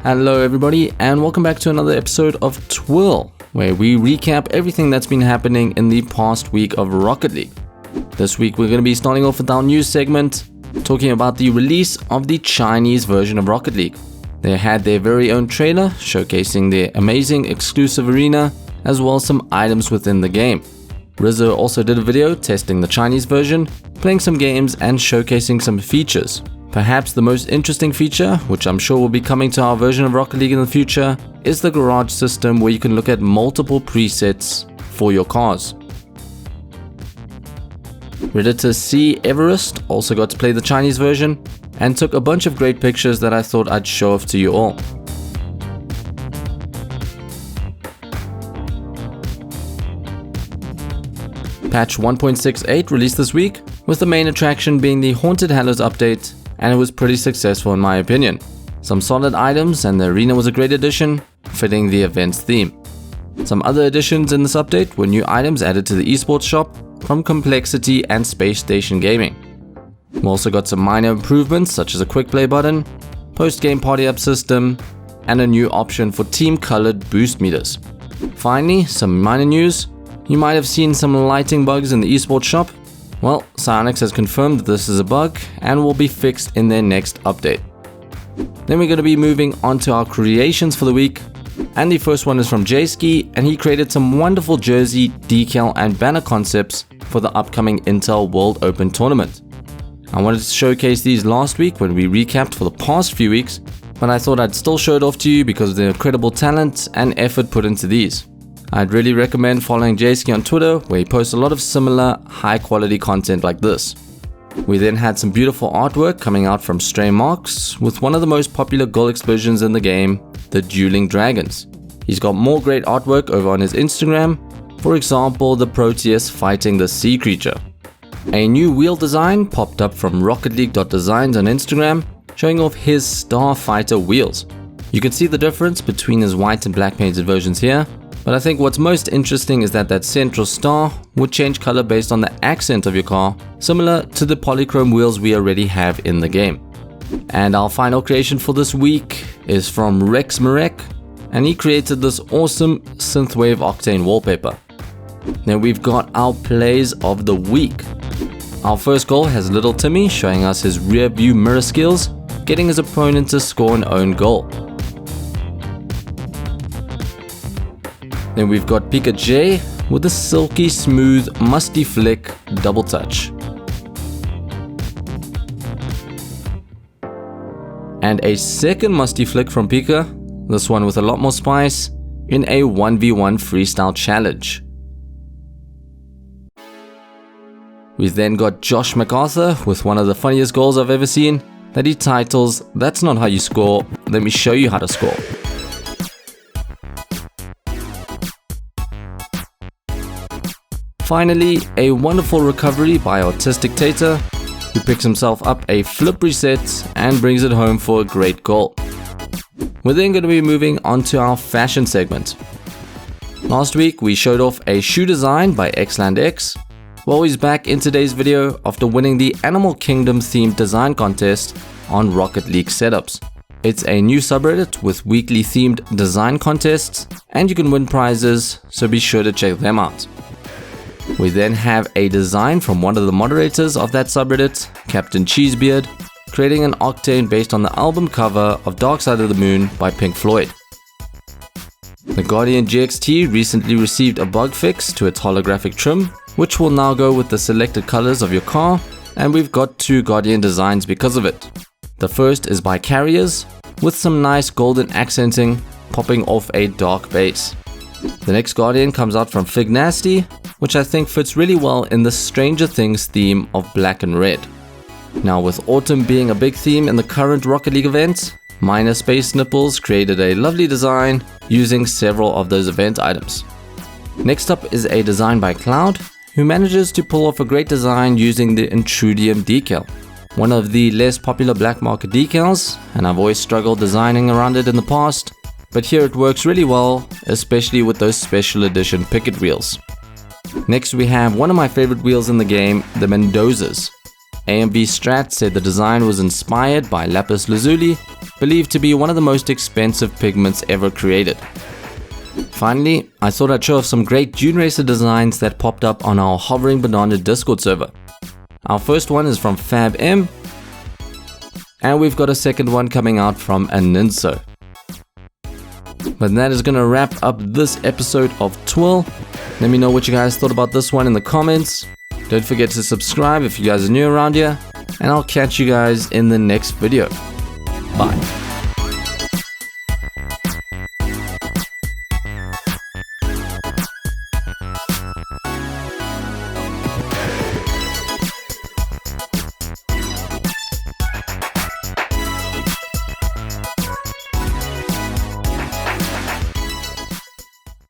Hello everybody and welcome back to another episode of TWIRL, where we recap everything that's been happening in the past week of Rocket League. This week we're going to be starting off with our news segment, talking about the release of the Chinese version of Rocket League. They had their very own trailer showcasing their amazing exclusive arena, as well as some items within the game. Rizzo also did a video testing the Chinese version, playing some games and showcasing some features. Perhaps the most interesting feature, which I'm sure will be coming to our version of Rocket League in the future, is the garage system where you can look at multiple presets for your cars. Redditor C. Everest also got to play the Chinese version and took a bunch of great pictures that I thought I'd show off to you all. Patch 1.68 released this week, with the main attraction being the Haunted Hallows update, and it was pretty successful in my opinion. Some solid items and the arena was a great addition, fitting the event's theme. Some other additions in this update were new items added to the esports shop from Complexity and Space Station Gaming. We also got some minor improvements such as a quick play button, post-game party up system, and a new option for team colored boost meters. Finally, some minor news. You might have seen some lighting bugs in the esports shop. Well, Psyonix has confirmed that this is a bug and will be fixed in their next update. Then we're going to be moving on to our creations for the week. And the first one is from Jayski, and he created some wonderful jersey, decal and banner concepts for the upcoming Intel World Open tournament. I wanted to showcase these last week when we recapped for the past few weeks, but I thought I'd still show it off to you because of the incredible talent and effort put into these. I'd really recommend following Jayski on Twitter, where he posts a lot of similar high quality content like this. We then had some beautiful artwork coming out from Stray Marks with one of the most popular goal explosions in the game, the Dueling Dragons. He's got more great artwork over on his Instagram, for example the Proteus fighting the sea creature. A new wheel design popped up from rocketleague.designs on Instagram, showing off his Starfighter Wheels. You can see the difference between his white and black painted versions here, but I think what's most interesting is that central star would change color based on the accent of your car, similar to the polychrome wheels we already have in the game. And our final creation for this week is from Rex Marek, and he created this awesome Synthwave Octane wallpaper. Now we've got our plays of the week. Our first goal has Little Timmy showing us his rear view mirror skills, getting his opponent to score an own goal. Then we've got Pika J with a silky smooth musty flick double touch. And a second musty flick from Pika, this one with a lot more spice, in a 1v1 freestyle challenge. We've then got Josh MacArthur with one of the funniest goals I've ever seen that he titles, "That's not how you score, let me show you how to score." Finally, a wonderful recovery by Autistic Tater, who picks himself up a flip reset and brings it home for a great goal. We're then going to be moving on to our fashion segment. Last week we showed off a shoe design by XlandX. Well, he's back in today's video after winning the Animal Kingdom themed design contest on Rocket League setups. It's a new subreddit with weekly themed design contests, and you can win prizes, so be sure to check them out. We then have a design from one of the moderators of that subreddit, Captain Cheesebeard, creating an Octane based on the album cover of Dark Side of the Moon by Pink Floyd. The Guardian GXT recently received a bug fix to its holographic trim, which will now go with the selected colors of your car, and we've got two Guardian designs because of it. The first is by Carriers, with some nice golden accenting popping off a dark base. The next Guardian comes out from Fig Nasty, which I think fits really well in the Stranger Things theme of black and red. Now, with autumn being a big theme in the current Rocket League event, Minor Space Nipples created a lovely design using several of those event items. Next up is a design by Cloud, who manages to pull off a great design using the Intrudium decal. One of the less popular black market decals, and I've always struggled designing around it in the past, but here it works really well, especially with those special edition picket wheels. Next we have one of my favorite wheels in the game, the Mendozas. A&B Strat said the design was inspired by lapis lazuli, believed to be one of the most expensive pigments ever created. Finally, I thought I'd show off some great Dune Racer designs that popped up on our HoveringBanana Discord server. Our first one is from FabM, and we've got a second one coming out from Aninso. But that is going to wrap up this episode of TWIRL. Let me know what you guys thought about this one in the comments. Don't forget to subscribe if you guys are new around here, and I'll catch you guys in the next video. Bye.